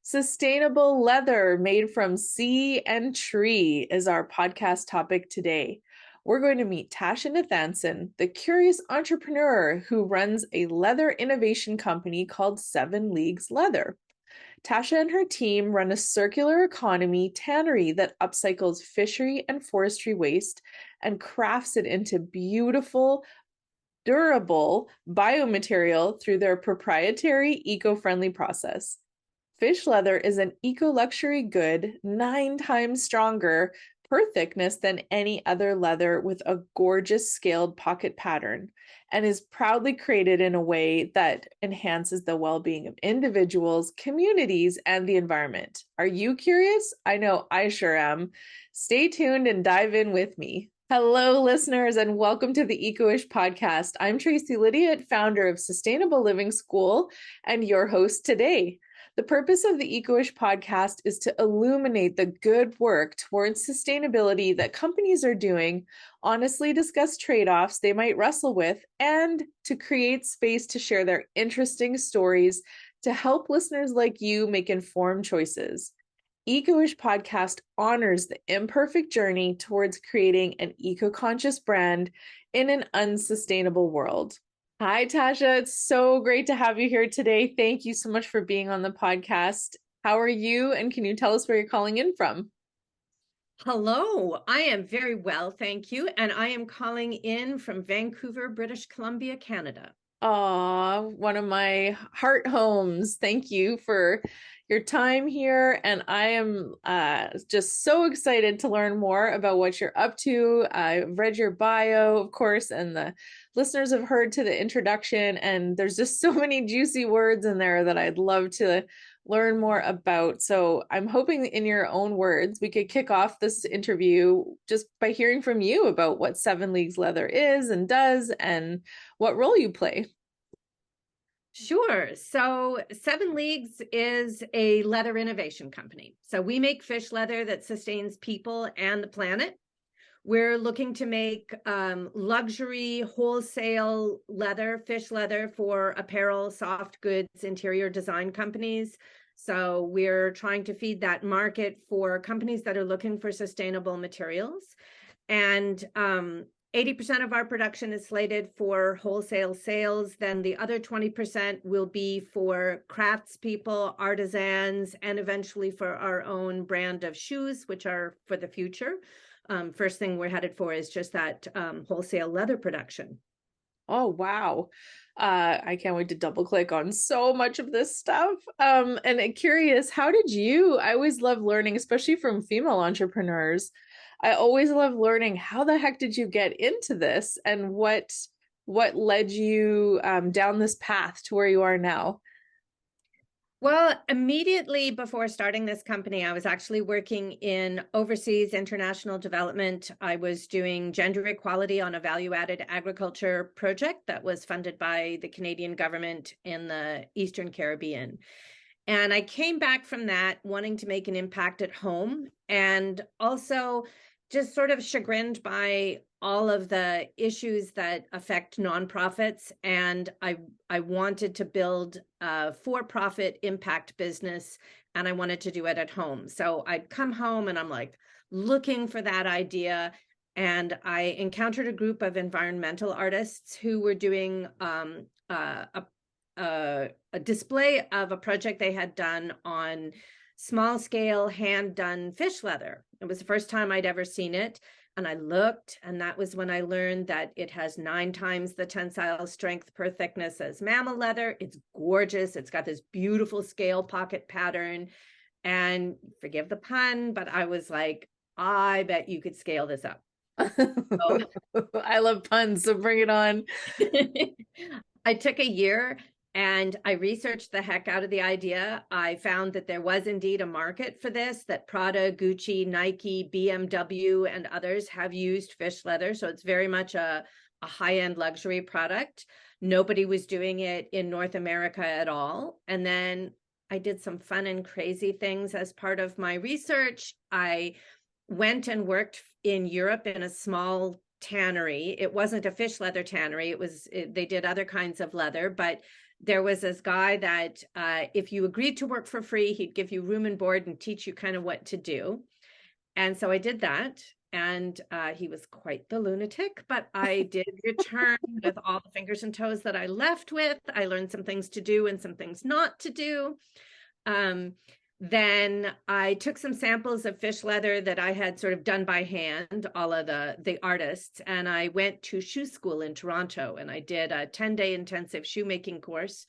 Sustainable leather made from sea and tree is our podcast topic today. We're going to meet Tasha Nathanson, the curious entrepreneur who runs a leather innovation company called 7 Leagues Leather. Tasha and her team run a circular economy tannery that upcycles fishery and forestry waste and crafts it into beautiful, durable biomaterial through their proprietary eco-friendly process. Fish leather is an eco-luxury good 9 times stronger per thickness than any other leather with a gorgeous scaled pocket pattern and is proudly created in a way that enhances the well-being of individuals, communities, and the environment. Are you curious? I know I sure am. Stay tuned and dive in with me. Hello, listeners, and welcome to the Ecoish Podcast. I'm Tracy Lydiatt, founder of Sustainable Living School, and your host today. The purpose of the Ecoish Podcast is to illuminate the good work towards sustainability that companies are doing, honestly discuss trade-offs they might wrestle with, and to create space to share their interesting stories to help listeners like you make informed choices. Ecoish Podcast honors the imperfect journey towards creating an eco-conscious brand in an unsustainable world. Hi, Tasha. It's so great to have you here today. Thank you so much for being on the podcast. How are you? And can you tell us where you're calling in from? Hello, I am very well, thank you. And I am calling in from Vancouver, British Columbia, Canada. One of my heart homes. Thank you for your time here. And I am just so excited to learn more about what you're up to. I've read your bio, of course, and the listeners have heard to the introduction. And there's just so many juicy words in there that I'd love to learn more about. So I'm hoping in your own words, we could kick off this interview just by hearing from you about what 7 Leagues Leather is and does and what role you play. Sure. So 7 Leagues is a leather innovation company. So we make fish leather that sustains people and the planet. We're looking to make luxury wholesale leather, fish leather for apparel, soft goods, interior design companies. So we're trying to feed that market for companies that are looking for sustainable materials. And 80% of our production is slated for wholesale sales. Then the other 20% will be for craftspeople, artisans, and eventually for our own brand of shoes, which are for the future. First thing we're headed for is just that wholesale leather production. Oh, wow. I can't wait to double click on so much of this stuff. And I'm curious, how did you, I always love learning, especially from female entrepreneurs. I always love learning how the heck did you get into this and what led you down this path to where you are now? Well, immediately before starting this company, I was actually working in overseas international development. I was doing gender equality on a value-added agriculture project that was funded by the Canadian government in the Eastern Caribbean. And I came back from that wanting to make an impact at home and also just sort of chagrined by all of the issues that affect nonprofits. And I wanted to build a for-profit impact business, and I wanted to do it at home. So I'd come home and I'm like looking for that idea. And I encountered a group of environmental artists who were doing a display of a project they had done on small scale hand done fish leather. It was the first time I'd ever seen it. And I looked, and that was when I learned that it has 9 times the tensile strength per thickness as mammal leather. It's gorgeous. It's got this beautiful scale pocket pattern. And forgive the pun, but I was like, I bet you could scale this up. So, I love puns, so bring it on. I took a year and I researched the heck out of the idea. I found that there was indeed a market for this, that Prada, Gucci, Nike, BMW, and others have used fish leather. So it's very much a high-end luxury product. Nobody was doing it in North America at all. And then I did some fun and crazy things as part of my research. I went and worked in Europe in a small tannery. It wasn't a fish leather tannery. They did other kinds of leather, but there was this guy that if you agreed to work for free, he'd give you room and board and teach you kind of what to do. And so I did that. And he was quite the lunatic, but I did return with all the fingers and toes that I left with. I learned some things to do and some things not to do. Then I took some samples of fish leather that I had sort of done by hand, all of the artists, and I went to shoe school in Toronto, and I did a 10-day intensive shoemaking course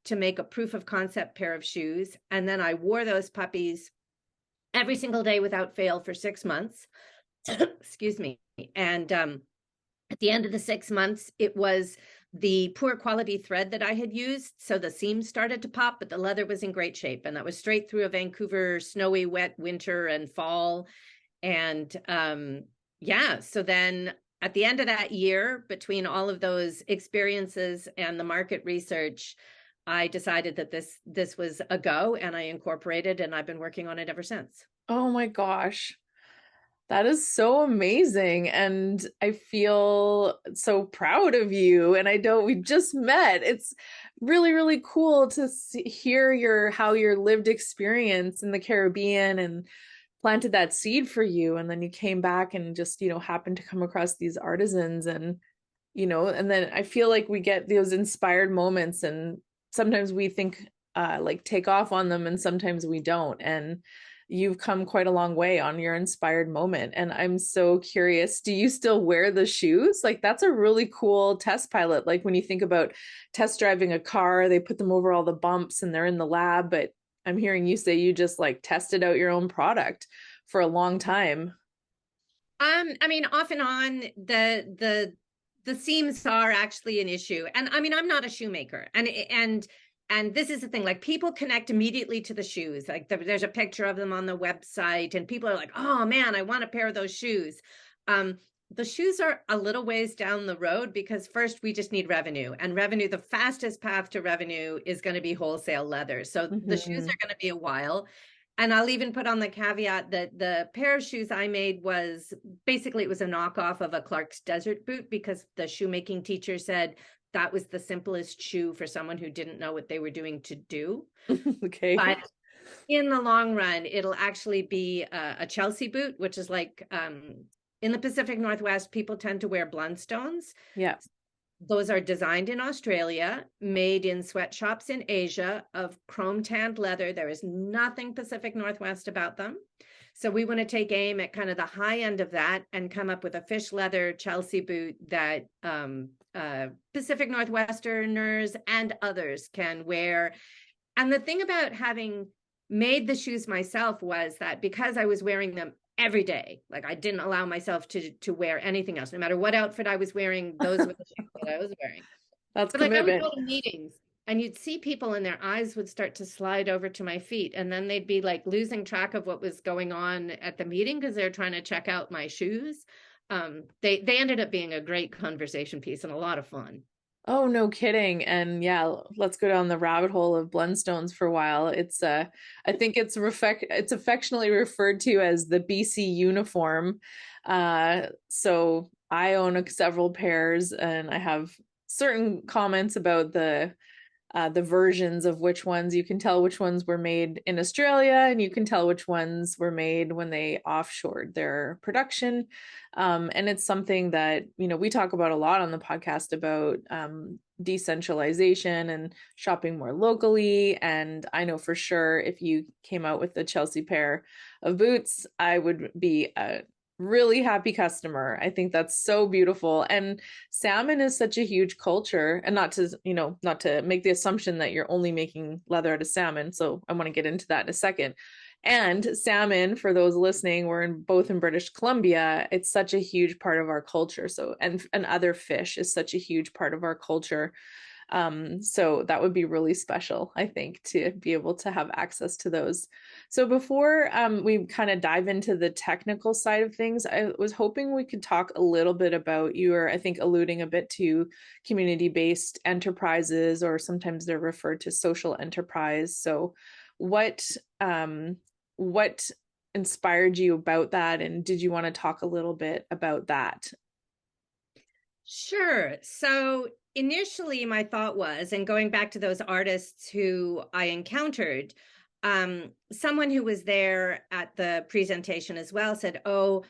to make a proof of concept pair of shoes. And then I wore those puppies every single day without fail for 6 months. Excuse me. And at the end of the 6 months, it was the poor quality thread that I had used. So the seams started to pop, but the leather was in great shape. And that was straight through a Vancouver snowy, wet winter and fall. And so then at the end of that year, between all of those experiences and the market research, I decided that this was a go, and I incorporated, and I've been working on it ever since. Oh my gosh. That is so amazing. And I feel so proud of you. And I know we just met. It's really, really cool to hear how your lived experience in the Caribbean and planted that seed for you. And then you came back and just, happened to come across these artisans and, and then I feel like we get those inspired moments and sometimes we think like take off on them and sometimes we don't. And you've come quite a long way on your inspired moment. And I'm so curious, do you still wear the shoes? Like that's a really cool test pilot. Like when you think about test driving a car, they put them over all the bumps and they're in the lab, but I'm hearing you say you just like tested out your own product for a long time. I mean, off and on, the seams are actually an issue. And I mean, I'm not a shoemaker. And this is the thing, like people connect immediately to the shoes. Like there's a picture of them on the website and people are like, oh man, I want a pair of those shoes. The shoes are a little ways down the road because first we just need revenue, and revenue, the fastest path to revenue is going to be wholesale leather. So the shoes are going to be a while. And I'll even put on the caveat that the pair of shoes I made was basically, it was a knockoff of a Clark's Desert Boot because the shoemaking teacher said, that was the simplest shoe for someone who didn't know what they were doing to do. Okay. But in the long run, it'll actually be a Chelsea boot, which is like in the Pacific Northwest, people tend to wear Blundstones. Yeah. Those are designed in Australia, made in sweatshops in Asia of chrome tanned leather. There is nothing Pacific Northwest about them. So we want to take aim at kind of the high end of that and come up with a fish leather Chelsea boot that Pacific Northwesterners and others can wear. And the thing about having made the shoes myself was that because I was wearing them every day, like I didn't allow myself to wear anything else, no matter what outfit I was wearing, those were the shoes that I was wearing. That's but commitment. like I would go to meetings and you'd see people and their eyes would start to slide over to my feet. And then they'd be like losing track of what was going on at the meeting because they're trying to check out my shoes. They ended up being a great conversation piece and a lot of fun. Oh, no kidding. And yeah, let's go down the rabbit hole of Blundstones for a while. It's I think it's affectionately referred to as the BC uniform. So I own several pairs and I have certain comments about the versions of which ones. You can tell which ones were made in Australia and you can tell which ones were made when they offshored their production. And it's something that, we talk about a lot on the podcast about decentralization and shopping more locally. And I know for sure if you came out with the Chelsea pair of boots, I would be a really happy customer. I think that's so beautiful. And salmon is such a huge culture, and not to make the assumption that you're only making leather out of salmon. So I want to get into that in a second. And salmon, for those listening, we're both in British Columbia. It's such a huge part of our culture. So, and other fish is such a huge part of our culture. So that would be really special, I think, to be able to have access to those. So before we kind of dive into the technical side of things, I was hoping we could talk a little bit about, you were, I think, alluding a bit to community-based enterprises, or sometimes they're referred to social enterprise. So what inspired you about that? And did you want to talk a little bit about that? Sure. So initially my thought was, and going back to those artists who I encountered, someone who was there at the presentation as well said, "Oh,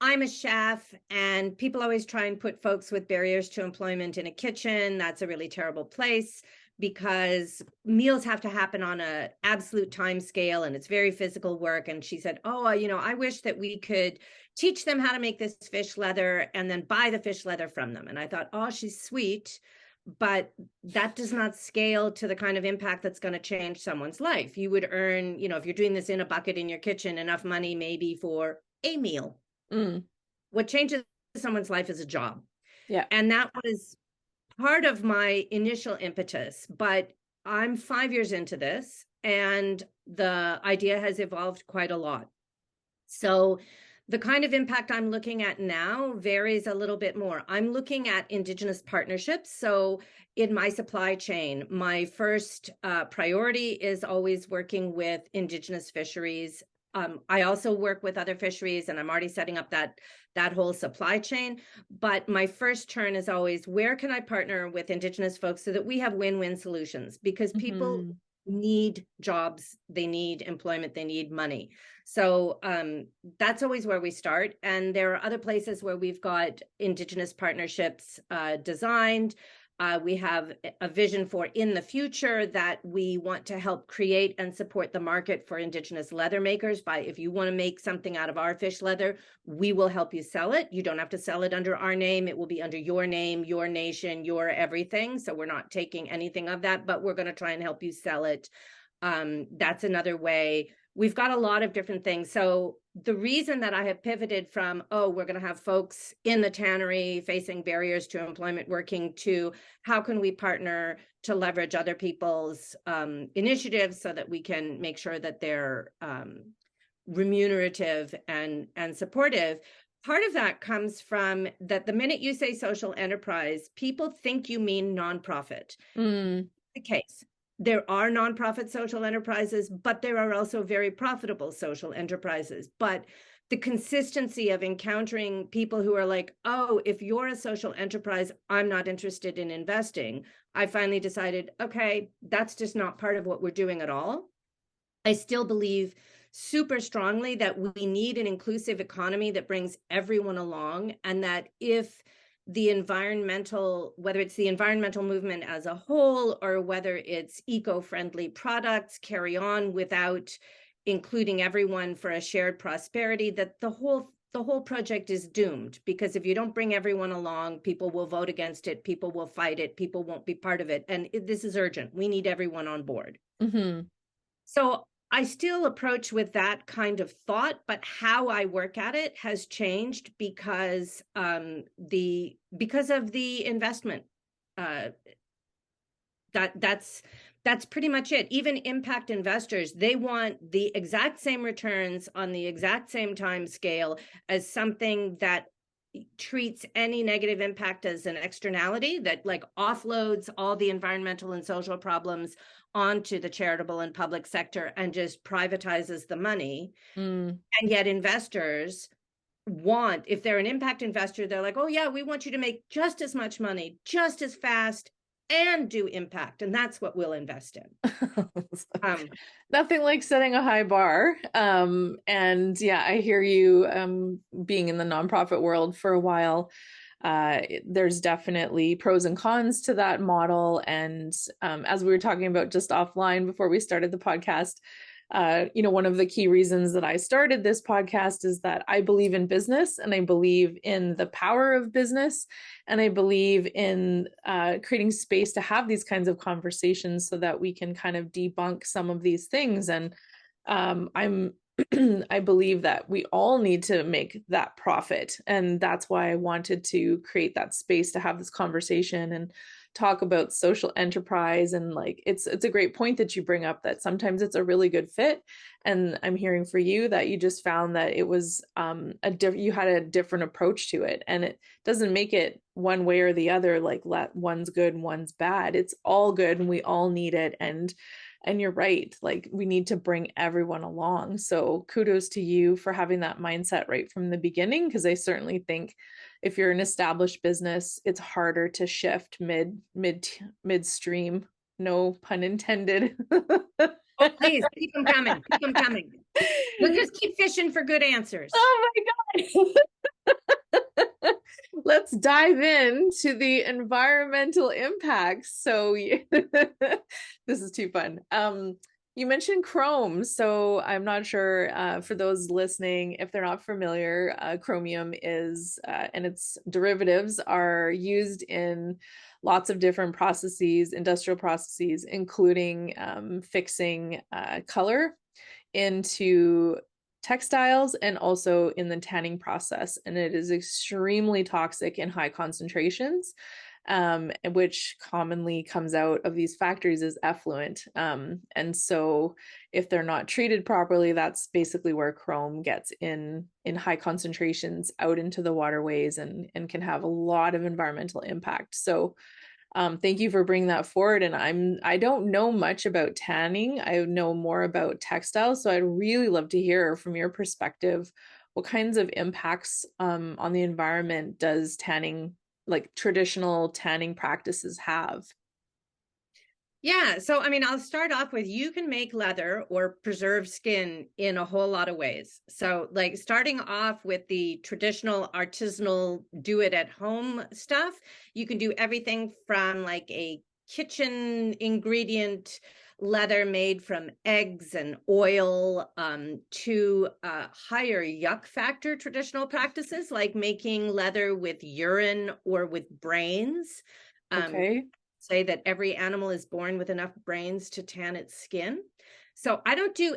I'm a chef, and people always try and put folks with barriers to employment in a kitchen. That's a really terrible place because meals have to happen on a absolute time scale, and it's very physical work." And she said, "Oh, I wish that we could teach them how to make this fish leather and then buy the fish leather from them." And I thought, oh, she's sweet, but that does not scale to the kind of impact that's going to change someone's life. You would earn, if you're doing this in a bucket in your kitchen, enough money maybe for a meal. What changes someone's life is a job. Yeah. And that was part of my initial impetus. But I'm 5 years into this, and the idea has evolved quite a lot. So the kind of impact I'm looking at now varies a little bit more. I'm looking at Indigenous partnerships. So in my supply chain, my first priority is always working with Indigenous fisheries. I also work with other fisheries, and I'm already setting up that whole supply chain. But my first turn is always, where can I partner with Indigenous folks so that we have win-win solutions? Because people need jobs, they need employment, they need money. So that's always where we start. And there are other places where we've got Indigenous partnerships designed. We have a vision for in the future that we want to help create and support the market for Indigenous leather makers by, if you want to make something out of our fish leather, we will help you sell it. You don't have to sell it under our name. It will be under your name, your nation, your everything. So we're not taking anything of that, but we're going to try and help you sell it. That's another way. We've got a lot of different things. So the reason that I have pivoted from, we're going to have folks in the tannery facing barriers to employment working, to how can we partner to leverage other people's initiatives so that we can make sure that they're remunerative and supportive. Part of that comes from that the minute you say social enterprise, people think you mean nonprofit. The case. There are nonprofit social enterprises, but there are also very profitable social enterprises. But the consistency of encountering people who are like, oh, if you're a social enterprise, I'm not interested in investing. I finally decided, okay, that's just not part of what we're doing at all. I still believe super strongly that we need an inclusive economy that brings everyone along, and that if the environmental, whether it's the environmental movement as a whole or whether it's eco-friendly products, carry on without including everyone for a shared prosperity, that the whole project is doomed. Because if you don't bring everyone along, people will vote against it, people will fight it, people won't be part of it. And this is urgent. We need everyone on board. So I still approach with that kind of thought, but how I work at it has changed because of the investment. That's pretty much it. Even impact investors, they want the exact same returns on the exact same time scale as something that treats any negative impact as an externality, that like offloads all the environmental and social problems onto the charitable and public sector and just privatizes the money. And yet investors want, if they're an impact investor, they're like, oh yeah, we want you to make just as much money, just as fast, and do impact. And that's what we'll invest in. Nothing like setting a high bar. And yeah, I hear you, being in the nonprofit world for a while. There's definitely pros and cons to that model. And as we were talking about just offline before we started the podcast, one of the key reasons that I started this podcast is that I believe in business, and I believe in the power of business, and I believe in creating space to have these kinds of conversations so that we can kind of debunk some of these things. And I believe that we all need to make that profit. And that's why I wanted to create that space to have this conversation and talk about social enterprise. And like, it's a great point that you bring up, that sometimes it's a really good fit. And I'm hearing for you that you just found that it was you had a different approach to it, and it doesn't make it one way or the other, like one's good and one's bad. It's all good and we all need it. And you're right, like we need to bring everyone along. So kudos to you for having that mindset right from the beginning, because I certainly think, if you're an established business, it's harder to shift midstream. No pun intended. Oh, please keep them coming. Keep them coming. We'll just keep fishing for good answers. Oh my God. Let's dive into the environmental impacts. So this is too fun. You mentioned chrome, so I'm not sure for those listening, if they're not familiar, chromium is, and its derivatives are used in lots of different processes, industrial processes, including fixing color into textiles and also in the tanning process. And it is extremely toxic in high concentrations, which commonly comes out of these factories as effluent. And so if they're not treated properly, that's basically where chrome gets in high concentrations out into the waterways and can have a lot of environmental impact. So thank you for bringing that forward. And I don't know much about tanning. I know more about textiles. So I'd really love to hear from your perspective, what kinds of impacts on the environment does tanning, like traditional tanning practices, have? Yeah, so I mean, I'll start off with you can make leather or preserve skin in a whole lot of ways. So, like starting off with the traditional artisanal do it at home stuff, you can do everything from like a kitchen ingredient leather made from eggs and oil to higher yuck factor traditional practices like making leather with urine or with brains. Okay. Say that every animal is born with enough brains to tan its skin. So I don't do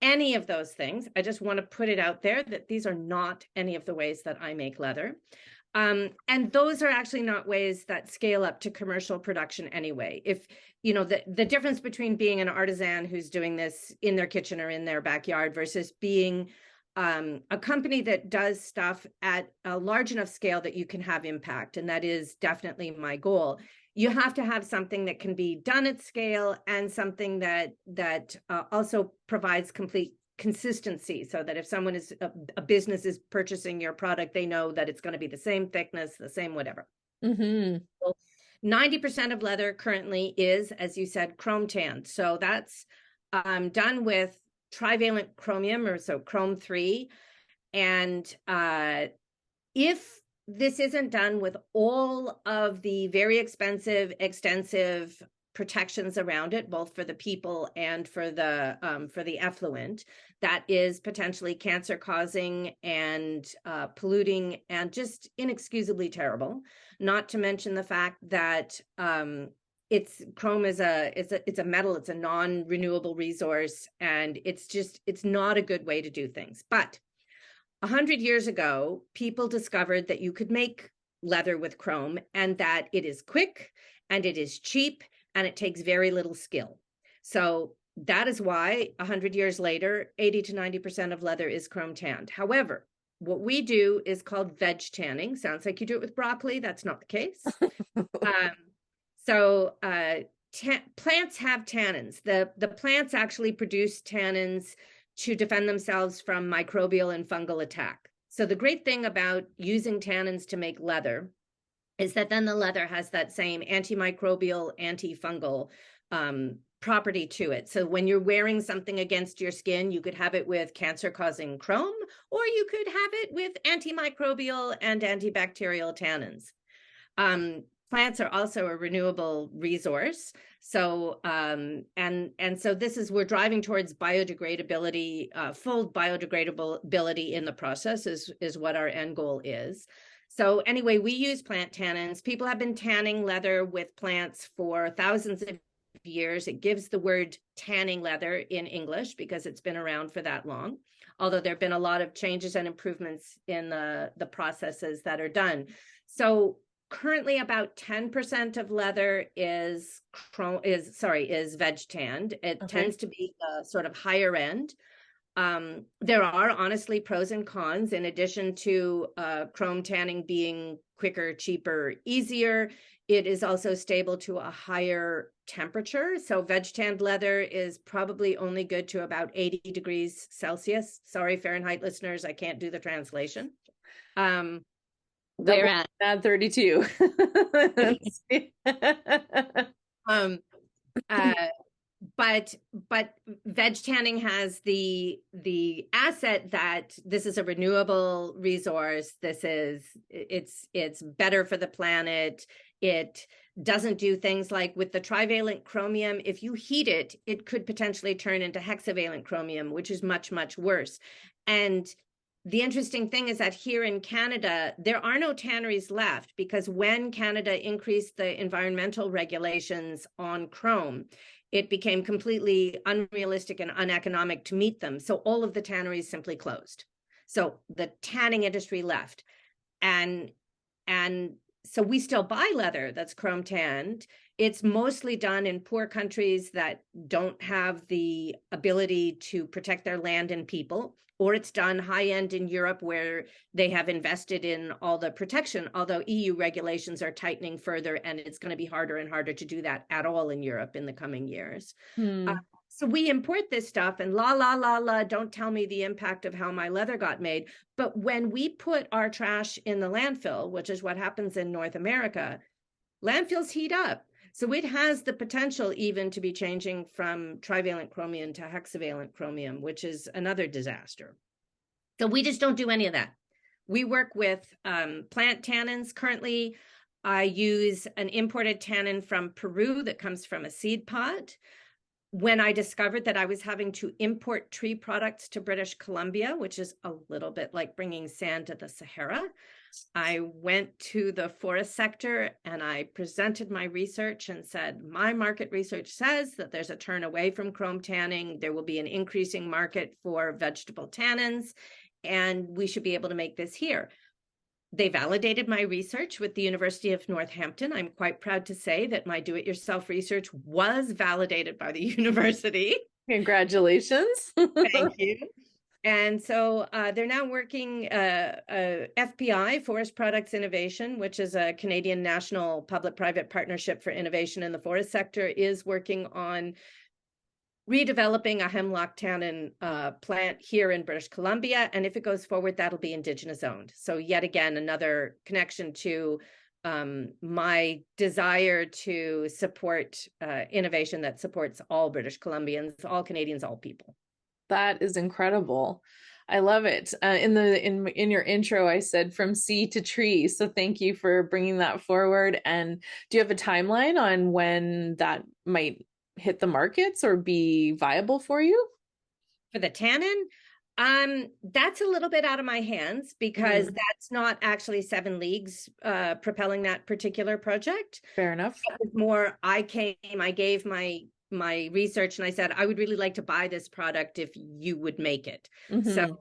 any of those things. I just want to put it out there that these are not any of the ways that I make leather. And those are actually not ways that scale up to commercial production anyway. If, you know, the difference between being an artisan who's doing this in their kitchen or in their backyard versus being a company that does stuff at a large enough scale that you can have impact. And that is definitely my goal. You have to have something that can be done at scale and something that also provides complete consistency, so that if someone is a business is purchasing your product, they know that it's going to be the same thickness, the same whatever. Mm-hmm. So 90% of leather currently is, as you said, chrome tanned. So that's done with trivalent chromium, or so chrome 3. And if this isn't done with all of the very expensive, extensive protections around it, both for the people and for the effluent, that is potentially cancer causing and polluting and just inexcusably terrible. Not to mention the fact that it's chrome is it's a metal, it's a non-renewable resource, and it's not a good way to do things. But 100 years ago, people discovered that you could make leather with chrome and that it is quick and it is cheap and it takes very little skill. So that is why 100 years later, 80 to 90% of leather is chrome tanned. However, what we do is called veg tanning. Sounds like you do it with broccoli. That's not the case. Plants have tannins. The plants actually produce tannins to defend themselves from microbial and fungal attack. So the great thing about using tannins to make leather is that then the leather has that same antimicrobial, antifungal property to it. So when you're wearing something against your skin, you could have it with cancer-causing chrome, or you could have it with antimicrobial and antibacterial tannins. Plants are also a renewable resource. So, and so this is, we're driving towards biodegradability, full biodegradability in the process is what our end goal is. So anyway, we use plant tannins. People have been tanning leather with plants for thousands of years. It gives the word tanning leather in English because it's been around for that long, although there have been a lot of changes and improvements in the processes that are done. So currently about 10% of leather is veg tanned. It tends to be the sort of higher end. There are honestly pros and cons. In addition to chrome tanning being quicker, cheaper, easier, it is also stable to a higher temperature. So veg tanned leather is probably only good to about 80 degrees Celsius. Sorry, Fahrenheit listeners, I can't do the translation. Where at? At 32. Um, uh, but veg tanning has the asset that this is a renewable resource. It's better for the planet. It doesn't do things like with the trivalent chromium. If you heat it, it could potentially turn into hexavalent chromium, which is much, much worse. And the interesting thing is that here in Canada, there are no tanneries left, because when Canada increased the environmental regulations on chrome, it became completely unrealistic and uneconomic to meet them. So all of the tanneries simply closed. So the tanning industry left. And so we still buy leather that's chrome tanned. It's mostly done in poor countries that don't have the ability to protect their land and people, or it's done high end in Europe where they have invested in all the protection, although EU regulations are tightening further, and it's going to be harder and harder to do that at all in Europe in the coming years. So we import this stuff, and don't tell me the impact of how my leather got made. But when we put our trash in the landfill, which is what happens in North America, landfills heat up. So it has the potential even to be changing from trivalent chromium to hexavalent chromium, which is another disaster. So we just don't do any of that. We work with plant tannins. Currently, I use an imported tannin from Peru that comes from a seed pod. When I discovered that I was having to import tree products to British Columbia, which is a little bit like bringing sand to the Sahara, I went to the forest sector and I presented my research and said, my market research says that there's a turn away from chrome tanning. There will be an increasing market for vegetable tannins, and we should be able to make this here. They validated my research with the University of Northampton. I'm quite proud to say that my do-it-yourself research was validated by the university. Congratulations. Thank you. And so they're now working, FPI, Forest Products Innovation, which is a Canadian national public-private partnership for innovation in the forest sector, is working on redeveloping a hemlock tannin plant here in British Columbia. And if it goes forward, that'll be Indigenous owned. So yet again, another connection to my desire to support innovation that supports all British Columbians, all Canadians, all people. That is incredible. I love it. In your intro, I said from sea to tree. So thank you for bringing that forward. And do you have a timeline on when that might hit the markets or be viable for you? For the tannin, that's a little bit out of my hands, because that's not actually 7 Leagues propelling that particular project. Fair enough. It was more, I gave my research and I said, I would really like to buy this product if you would make it. So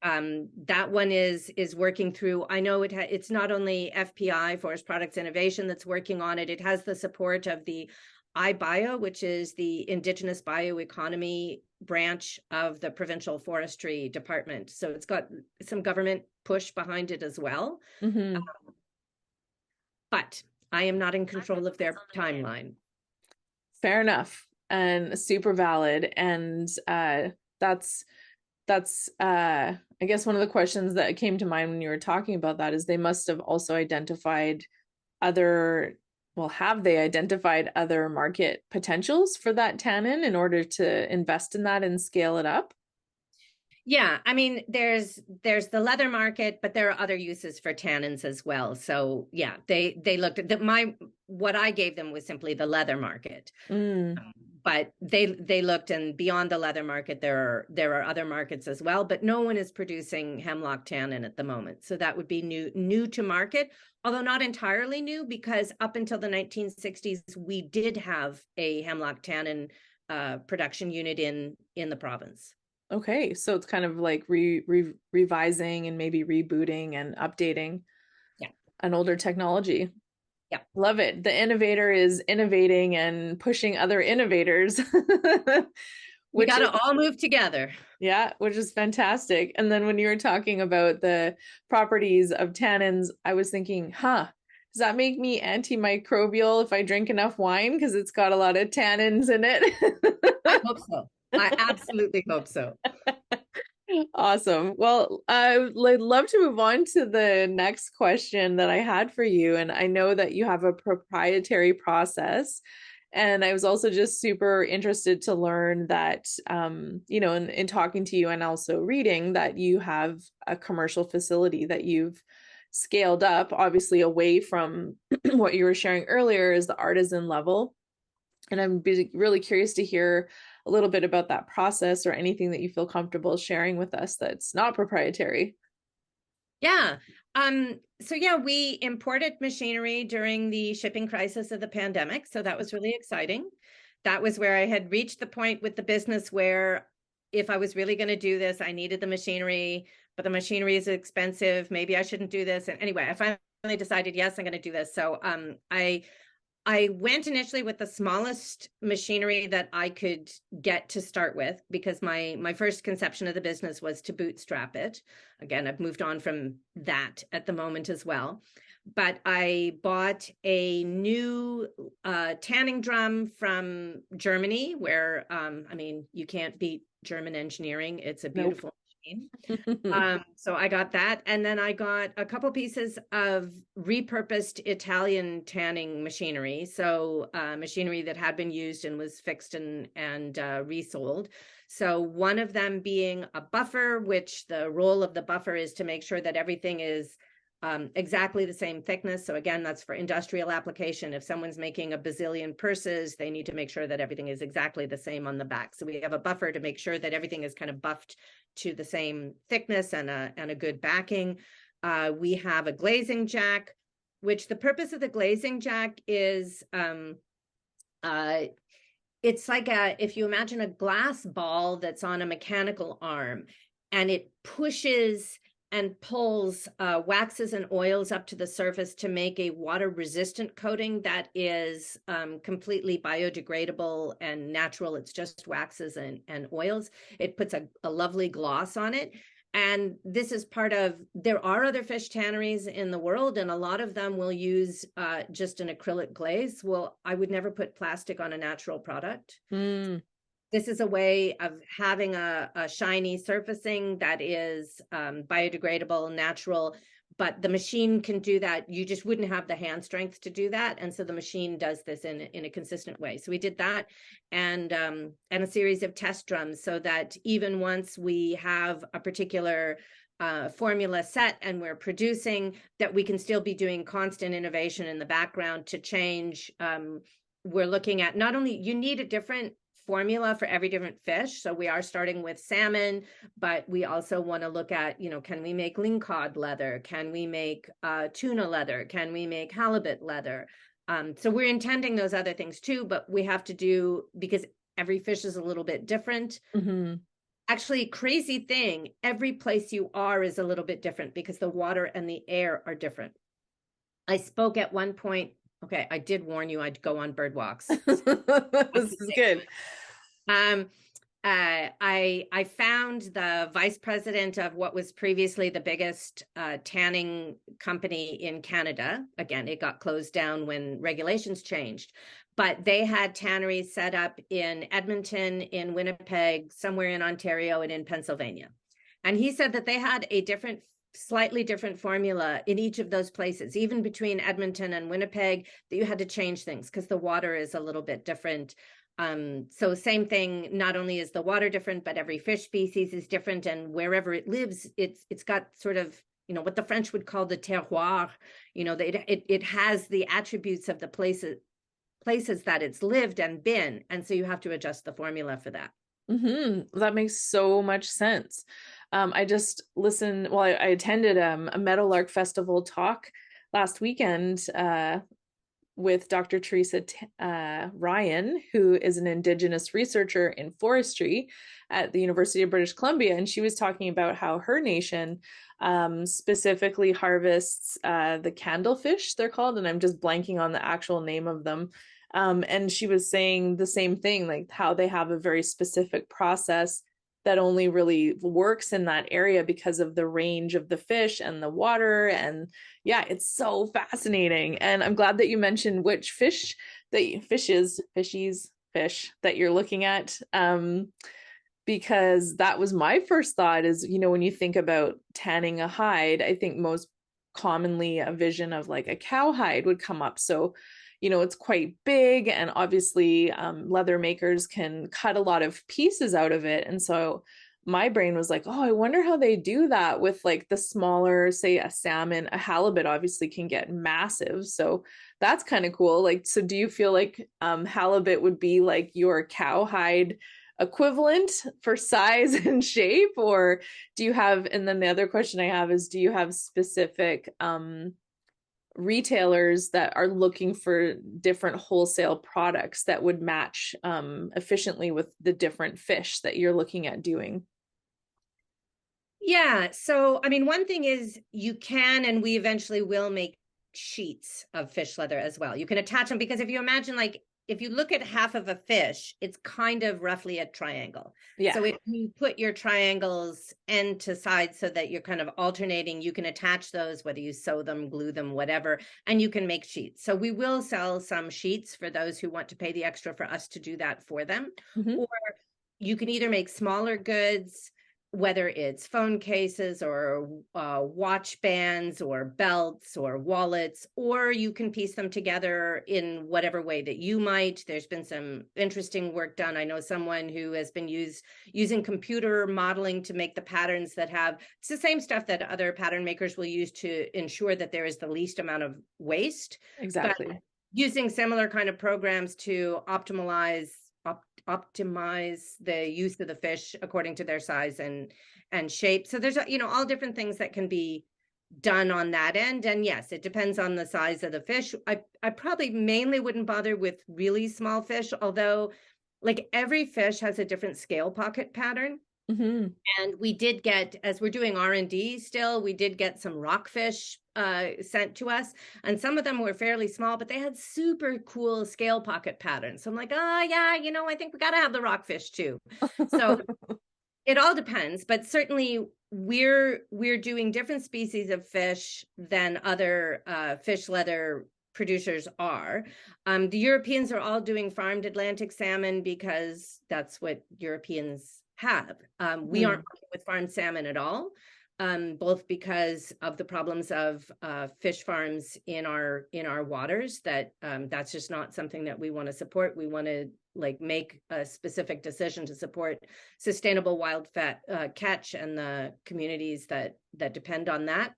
that one is working through. I know it's not only FPI, Forest Products Innovation, that's working on it. It has the support of the iBio, which is the Indigenous Bioeconomy branch of the Provincial Forestry Department. So it's got some government push behind it as well. But I am not in control of their timeline. Fair enough. And super valid. And that's I guess one of the questions that came to mind when you were talking about that is they must have also identified have they identified other market potentials for that tannin in order to invest in that and scale it up? Yeah, I mean, there's the leather market, but there are other uses for tannins as well. So yeah, they looked at what I gave them was simply the leather market. But they looked, and beyond the leather market, there are other markets as well, but no one is producing hemlock tannin at the moment. So that would be new to market, although not entirely new, because up until the 1960s, we did have a hemlock tannin production unit in the province. Okay, so it's kind of like revising and maybe rebooting and updating an older technology. Yeah. Love it. The innovator is innovating and pushing other innovators. We got to all move together. Yeah, which is fantastic. And then when you were talking about the properties of tannins, I was thinking, does that make me antimicrobial if I drink enough wine because it's got a lot of tannins in it? I hope so. I absolutely hope so. Awesome. Well, I would love to move on to the next question that I had for you. And I know that you have a proprietary process. And I was also just super interested to learn that, in talking to you and also reading that you have a commercial facility that you've scaled up, obviously away from what you were sharing earlier is the artisan level. And I'm really curious to hear a little bit about that process or anything that you feel comfortable sharing with us that's not proprietary. Yeah. So yeah, we imported machinery during the shipping crisis of the pandemic. So that was really exciting. That was where I had reached the point with the business where if I was really going to do this, I needed the machinery, but the machinery is expensive. Maybe I shouldn't do this. And anyway, I finally decided, yes, I'm going to do this. So I went initially with the smallest machinery that I could get to start with because my first conception of the business was to bootstrap it. Again, I've moved on from that at the moment as well. But I bought a new tanning drum from Germany, where you can't beat German engineering. It's a beautiful machine. So I got that. And then I got a couple pieces of repurposed Italian tanning machinery. So machinery that had been used and was fixed and resold. So one of them being a buffer, which the role of the buffer is to make sure that everything is exactly the same thickness. So again, that's for industrial application. If someone's making a bazillion purses, they need to make sure that everything is exactly the same on the back. So we have a buffer to make sure that everything is kind of buffed to the same thickness and a good backing. We have a glazing jack, which the purpose of the glazing jack is it's like if you imagine a glass ball that's on a mechanical arm and it pushes and pulls waxes and oils up to the surface to make a water-resistant coating that is completely biodegradable and natural. It's just waxes and oils. It puts a lovely gloss on it. And this is part of, there are other fish tanneries in the world, and a lot of them will use just an acrylic glaze. Well, I would never put plastic on a natural product. This is a way of having a shiny surfacing that is biodegradable, natural, but the machine can do that. You just wouldn't have the hand strength to do that. And so the machine does this in a consistent way. So we did that and a series of test drums so that even once we have a particular formula set and we're producing, that we can still be doing constant innovation in the background to change. We're looking at not only, you need a different formula for every different fish. So we are starting with salmon, but we also want to look at, can we make lingcod leather? Can we make tuna leather? Can we make halibut leather? So we're intending those other things too, but we have to do, because every fish is a little bit different. Actually, crazy thing, every place you are is a little bit different because the water and the air are different. I spoke at one point. Okay, I did warn you I'd go on bird walks. This is good. I found the vice president of what was previously the biggest tanning company in Canada. Again, it got closed down when regulations changed, but they had tanneries set up in Edmonton, in Winnipeg, somewhere in Ontario, and in Pennsylvania. And he said that they had a slightly different formula in each of those places, even between Edmonton and Winnipeg, that you had to change things because the water is a little bit different. So same thing, not only is the water different, but every fish species is different. And wherever it lives, it's got sort of, what the French would call the terroir, it has the attributes of the places that it's lived and been. And so you have to adjust the formula for that. That makes so much sense. I just listened, I attended a Meadowlark Festival talk last weekend with Dr. Teresa Ryan, who is an Indigenous researcher in forestry at the University of British Columbia. And she was talking about how her nation specifically harvests the candlefish, they're called, and I'm just blanking on the actual name of them. And she was saying the same thing, like how they have a very specific process that only really works in that area because of the range of the fish and the water. And yeah, it's so fascinating. And I'm glad that you mentioned which fish that you're looking at. because that was my first thought is, when you think about tanning a hide, I think most commonly a vision of like a cowhide would come up. So, it's quite big, and obviously leather makers can cut a lot of pieces out of it. And so my brain was like, oh, I wonder how they do that with like the smaller, say a salmon. A halibut obviously can get massive. So that's kind of cool. Like, so do you feel like halibut would be like your cowhide equivalent for size and shape? Or do you have, and then the other question I have is, do you have specific retailers that are looking for different wholesale products that would match efficiently with the different fish that you're looking at doing? Yeah. So, I mean, one thing is you can, and we eventually will make sheets of fish leather as well. You can attach them because if you imagine, like, if you look at half of a fish, it's kind of roughly a triangle. Yeah. So if you put your triangles end to side so that you're kind of alternating, you can attach those, whether you sew them, glue them, whatever, and you can make sheets. So we will sell some sheets for those who want to pay the extra for us to do that for them. Mm-hmm. Or you can either make smaller goods, whether it's phone cases or watch bands or belts or wallets, or you can piece them together in whatever way that you might. There's been some interesting work done. I know someone who has been using computer modeling to make the patterns that it's the same stuff that other pattern makers will use to ensure that there is the least amount of waste. Exactly. But using similar kind of programs to optimize the use of the fish according to their size and shape. So there's all different things that can be done on that end. And yes, it depends on the size of the fish. I probably mainly wouldn't bother with really small fish, although like every fish has a different scale pocket pattern. Mm-hmm. And we did get, as we're doing R&D still, we did get some rockfish sent to us. And some of them were fairly small, but they had super cool scale pocket patterns. So I'm like, oh yeah, I think we got to have the rockfish too. So it all depends, but certainly we're doing different species of fish than other fish leather producers are. The Europeans are all doing farmed Atlantic salmon because that's what Europeans have. We aren't working with farmed salmon at all, both because of the problems of fish farms in our waters. That's just not something that we want to support. We want to make a specific decision to support sustainable wild catch and the communities that depend on that.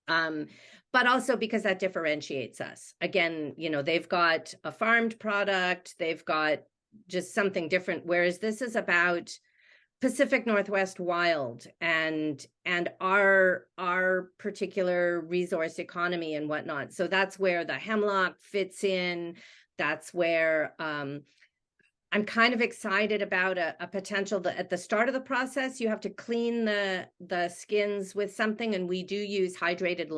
But also because that differentiates us. Again, they've got a farmed product, they've got just something different, whereas this is about Pacific Northwest wild and our particular resource economy and whatnot. So that's where the hemlock fits in. That's where I'm kind of excited about a potential that at the start of the process, you have to clean the skins with something. And we do use some hydrated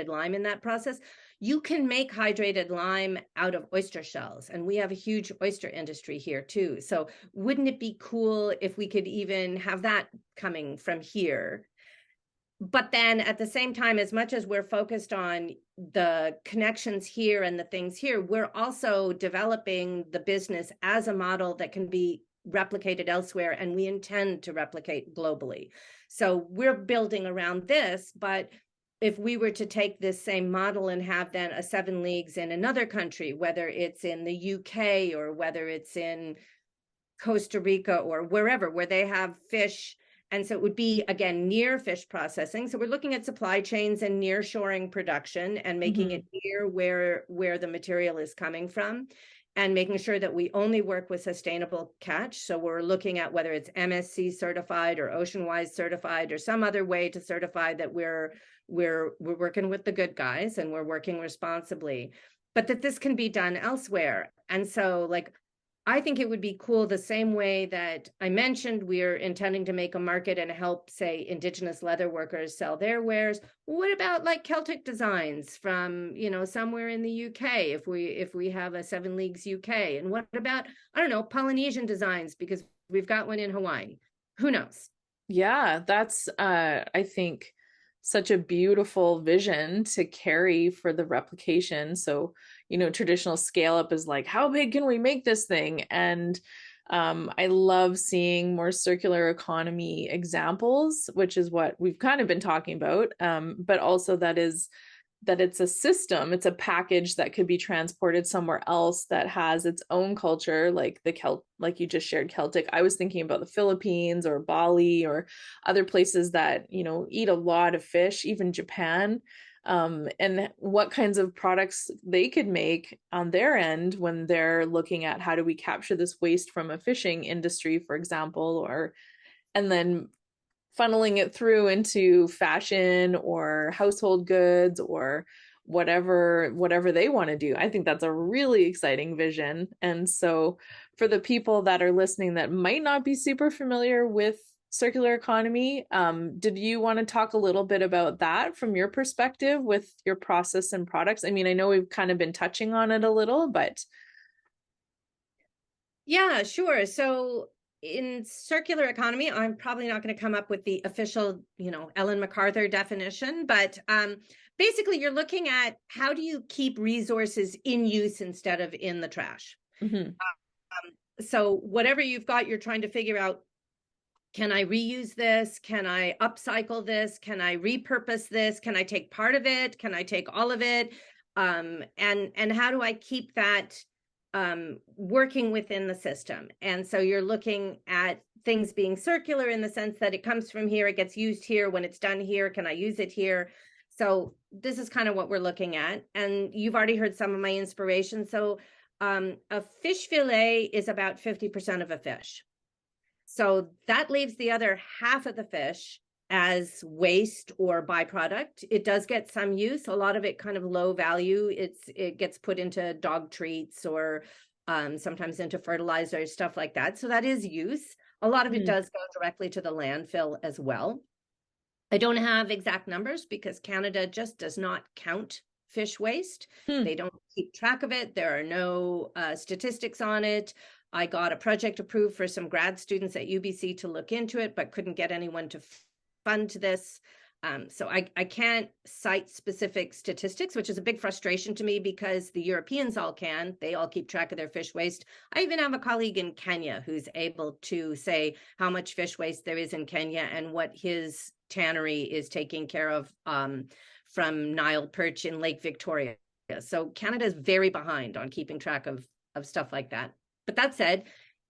lime in that process. You can make hydrated lime out of oyster shells, and we have a huge oyster industry here too. So wouldn't it be cool if we could even have that coming from here? But then at the same time, as much as we're focused on the connections here and the things here, we're also developing the business as a model that can be replicated elsewhere, and we intend to replicate globally. So we're building around this, but if we were to take this same model and have then a 7 leagues in another country, whether it's in the UK or whether it's in Costa Rica or wherever, where they have fish. And so it would be, again, near fish processing. So we're looking at supply chains and near shoring production and making it near where the material is coming from, and making sure that we only work with sustainable catch. So we're looking at whether it's MSC certified or Oceanwise certified or some other way to certify that we're working with the good guys and we're working responsibly, but that this can be done elsewhere. And so I think it would be cool the same way that I mentioned we're intending to make a market and help, say, Indigenous leather workers sell their wares. What about Celtic designs from, somewhere in the UK, if we have a 7 leagues UK? And what about, I don't know, Polynesian designs, because we've got one in Hawaii. Who knows? Yeah, that's I think such a beautiful vision to carry for the replication. So, traditional scale up is like, how big can we make this thing? And I love seeing more circular economy examples, which is what we've kind of been talking about. But also that it's a system, it's a package that could be transported somewhere else that has its own culture, like like you just shared Celtic. I was thinking about the Philippines or Bali or other places that, eat a lot of fish, even Japan. And what kinds of products they could make on their end when they're looking at how do we capture this waste from a fishing industry, for example, and then funneling it through into fashion or household goods or whatever they want to do. I think that's a really exciting vision. And so for the people that are listening that might not be super familiar with circular economy, did you want to talk a little bit about that from your perspective with your process and products? I mean, I know we've kind of been touching on it a little, but Yeah, sure. So in circular economy, I'm probably not going to come up with the official, Ellen MacArthur definition, but basically you're looking at how do you keep resources in use instead of in the trash. mm-hmm. So whatever you've got, you're trying to figure out, can I reuse this? Can I upcycle this? Can I repurpose this? Can I take part of it? Can I take all of it? And how do I keep that working within the system? And so you're looking at things being circular in the sense that it comes from here, it gets used here. When it's done here, can I use it here? So this is kind of what we're looking at. And you've already heard some of my inspiration. So a fish fillet is about 50% of a fish. So that leaves the other half of the fish as waste or byproduct. It does get some use, a lot of it kind of low value. It gets put into dog treats or sometimes into fertilizer, stuff like that. So that is use. A lot of it does go directly to the landfill as well. I don't have exact numbers because Canada just does not count fish waste. They don't keep track of it. There are no statistics on it. I got a project approved for some grad students at UBC to look into it, but couldn't get anyone to fund this. So I can't cite specific statistics, which is a big frustration to me because the Europeans all can. They all keep track of their fish waste. I even have a colleague in Kenya who's able to say how much fish waste there is in Kenya and what his tannery is taking care of from Nile perch in Lake Victoria. So Canada is very behind on keeping track of stuff like that. But that said,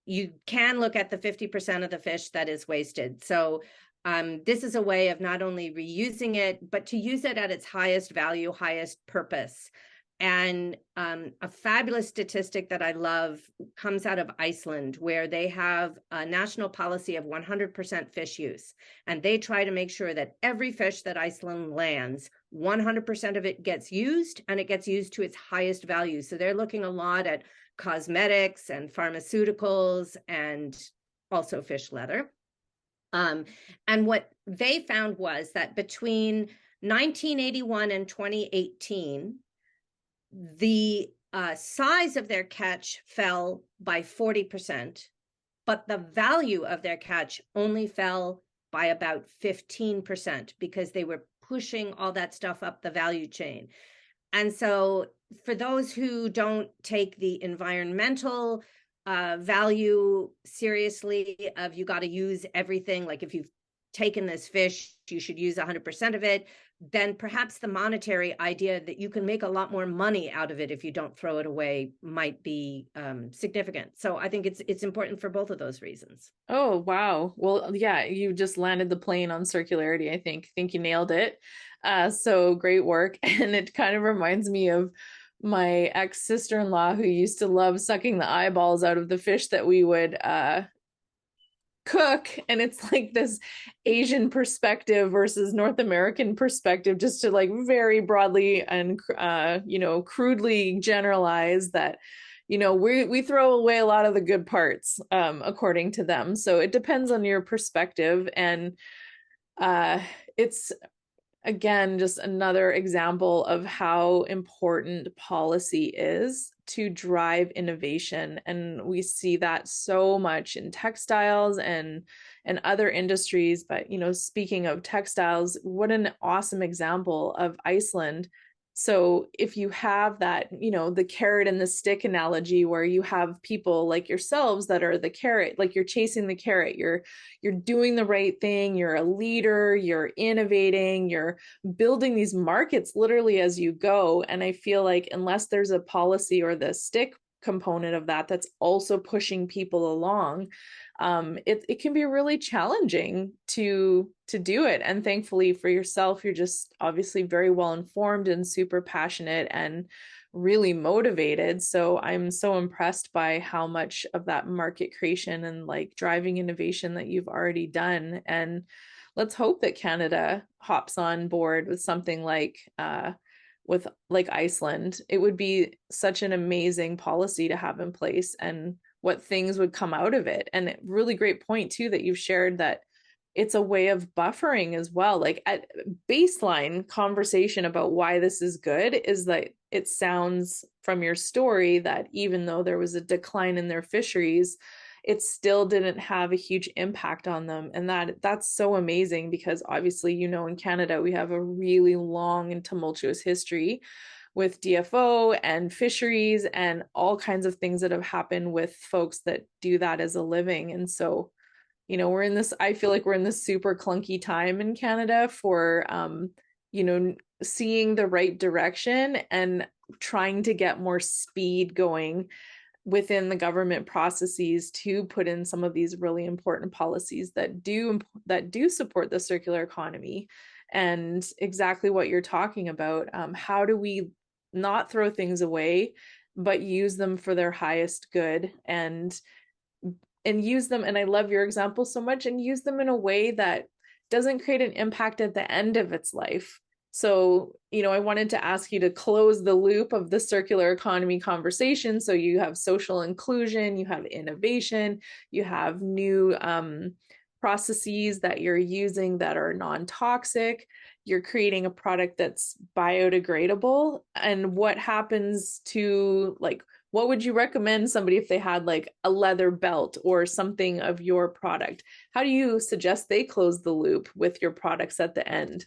you can look at the 50% of the fish that is wasted. So this is a way of not only reusing it, but to use it at its highest value, highest purpose. And a fabulous statistic that I love comes out of Iceland, where they have a national policy of 100% fish use. And they try to make sure that every fish that Iceland lands, 100% of it gets used, and it gets used to its highest value. So they're looking a lot at cosmetics and pharmaceuticals and also fish leather. And what they found was that between 1981 and 2018, the size of their catch fell by 40%, but the value of their catch only fell by about 15% because they were pushing all that stuff up the value chain. And so for those who don't take the environmental value seriously of you got to use everything, like if you've taken this fish, you should use 100% of it, then perhaps the monetary idea that you can make a lot more money out of it if you don't throw it away might be significant. So I think it's important for both of those reasons. Oh, wow. Well, yeah, you just landed the plane on circularity, I think. I think you nailed it. So great work. And it kind of reminds me of my ex-sister-in-law who used to love sucking the eyeballs out of the fish that we would cook. And it's like this Asian perspective versus North American perspective, just to like very broadly and crudely generalize that we throw away a lot of the good parts according to them. So it depends on your perspective. And it's again just another example of how important policy is to drive innovation. And we see that so much in textiles and other industries. But speaking of textiles, what an awesome example of Iceland So if you have that, the carrot and the stick analogy where you have people like yourselves that are the carrot, like you're chasing the carrot, you're doing the right thing, you're a leader, you're innovating, you're building these markets literally as you go. And I feel like unless there's a policy or the stick component of that that's also pushing people along, it can be really challenging to do it. And thankfully for yourself, you're just obviously very well informed and super passionate and really motivated. So I'm so impressed by how much of that market creation and like driving innovation that you've already done. And let's hope that Canada hops on board with something like with like Iceland. It would be such an amazing policy to have in place, and what things would come out of it. And really great point too that you've shared that it's a way of buffering as well. Like at baseline conversation about why this is good is that it sounds from your story that even though there was a decline in their fisheries, it still didn't have a huge impact on them. And that's so amazing because obviously, in Canada, we have a really long and tumultuous history with DFO and fisheries and all kinds of things that have happened with folks that do that as a living. And so, I feel like we're in this super clunky time in Canada for, seeing the right direction and trying to get more speed going within the government processes to put in some of these really important policies that do support the circular economy. And exactly what you're talking about, how do we not throw things away but use them for their highest good, and use them, and I love your example so much, and use them in a way that doesn't create an impact at the end of its life. So, I wanted to ask you to close the loop of the circular economy conversation. So you have social inclusion, you have innovation, you have new processes that you're using that are non-toxic. You're creating a product that's biodegradable. And what happens to, like, what would you recommend somebody if they had like a leather belt or something of your product? How do you suggest they close the loop with your products at the end?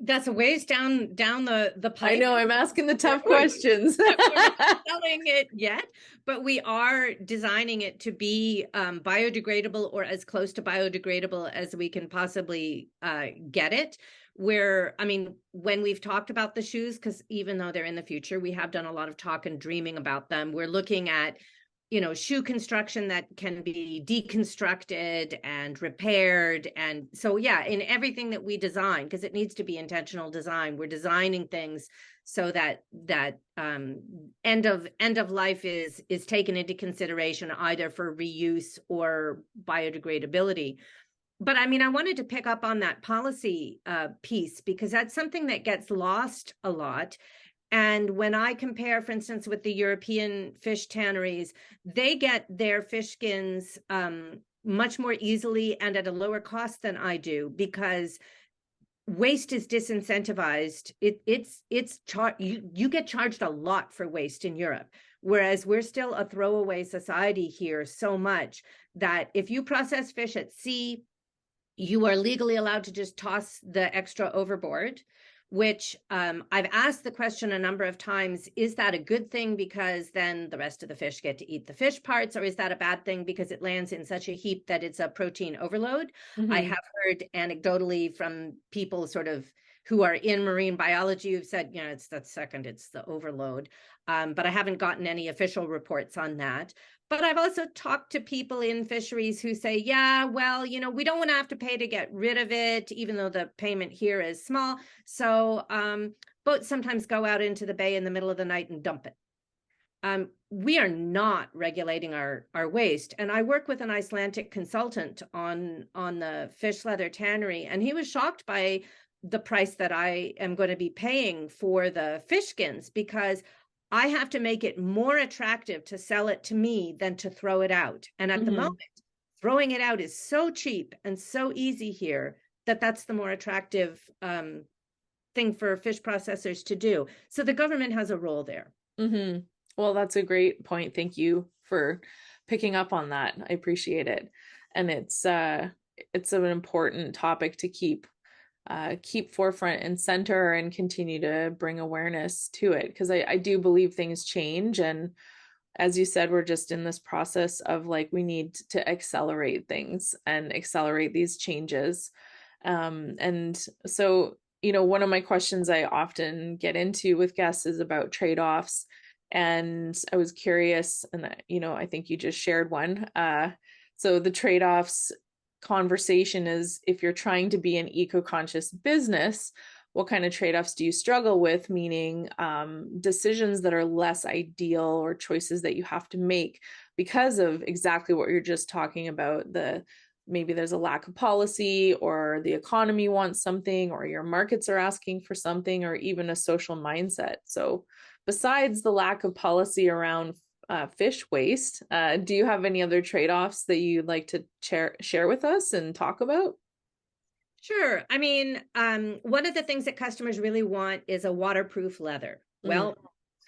That's a ways down the pipe. I know I'm asking the tough questions. We're not selling it yet, but we are designing it to be biodegradable, or as close to biodegradable as we can possibly get it. When we've talked about the shoes, because even though they're in the future, we have done a lot of talk and dreaming about them. We're looking at shoe construction that can be deconstructed and repaired. And so, yeah, in everything that we design, because it needs to be intentional design, we're designing things so that end of life is taken into consideration, either for reuse or biodegradability. But I wanted to pick up on that policy piece, because that's something that gets lost a lot. And when I compare, for instance, with the European fish tanneries, they get their fish skins much more easily and at a lower cost than I do, because waste is disincentivized. You get charged a lot for waste in Europe, whereas we're still a throwaway society here so much that if you process fish at sea, you are legally allowed to just toss the extra overboard, which I've asked the question a number of times, is that a good thing because then the rest of the fish get to eat the fish parts, or is that a bad thing because it lands in such a heap that it's a protein overload? Mm-hmm. I have heard anecdotally from people sort of who are in marine biology who've said, it's the overload. But I haven't gotten any official reports on that. But I've also talked to people in fisheries who say, yeah, well, we don't want to have to pay to get rid of it, even though the payment here is small. So boats sometimes go out into the bay in the middle of the night and dump it. We are not regulating our waste. And I work with an Icelandic consultant on the fish leather tannery, and he was shocked by the price that I am going to be paying for the fish skins, because I have to make it more attractive to sell it to me than to throw it out. And at the moment, throwing it out is so cheap and so easy here that that's the more attractive thing for fish processors to do. So the government has a role there. Mm-hmm. Well, that's a great point. Thank you for picking up on that. I appreciate it. And it's an important topic to keep keep forefront and center and continue to bring awareness to it. Because I do believe things change. And as you said, we're just in this process of like, we need to accelerate things and accelerate these changes. And so, one of my questions I often get into with guests is about trade-offs. And I was curious, and I think you just shared one. So the trade-offs conversation is, if you're trying to be an eco-conscious business, what kind of trade-offs do you struggle with? Meaning decisions that are less ideal, or choices that you have to make because of exactly what you're just talking about. Maybe there's a lack of policy, or the economy wants something, or your markets are asking for something, or even a social mindset. So besides the lack of policy around fish waste, do you have any other trade-offs that you'd like to share with us and talk about? Sure. I mean, one of the things that customers really want is a waterproof leather. Well,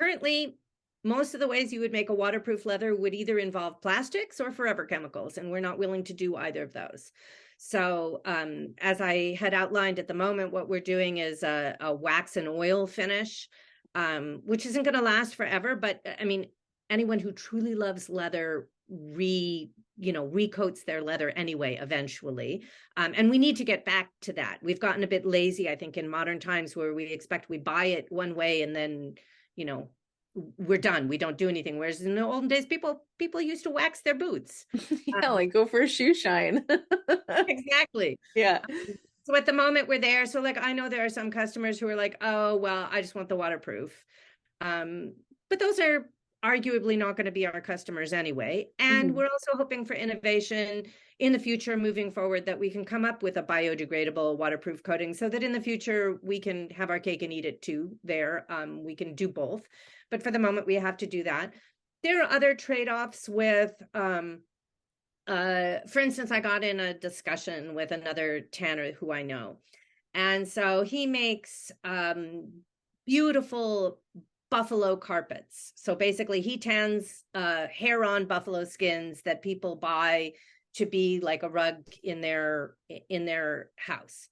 currently, most of the ways you would make a waterproof leather would either involve plastics or forever chemicals, and we're not willing to do either of those. So, as I had outlined at the moment, what we're doing is a wax and oil finish, which isn't going to last forever. But I mean, anyone who truly loves leather recoats their leather anyway, eventually. And we need to get back to that. We've gotten a bit lazy, I think, in modern times, where we buy it one way and then, we're done. We don't do anything. Whereas in the olden days, people used to wax their boots. Yeah, like go for a shoe shine. Exactly. Yeah. So at the moment we're there. So like, I know there are some customers who are like, oh, well, I just want the waterproof. But those are arguably not going to be our customers anyway. And we're also hoping for innovation in the future, moving forward, that we can come up with a biodegradable waterproof coating, so that in the future we can have our cake and eat it too there. We can do both. But for the moment, we have to do that. There are other trade-offs with, for instance, I got in a discussion with another tanner who I know. And so he makes beautiful buffalo carpets. So basically he tans hair-on buffalo skins that people buy to be like a rug in their house.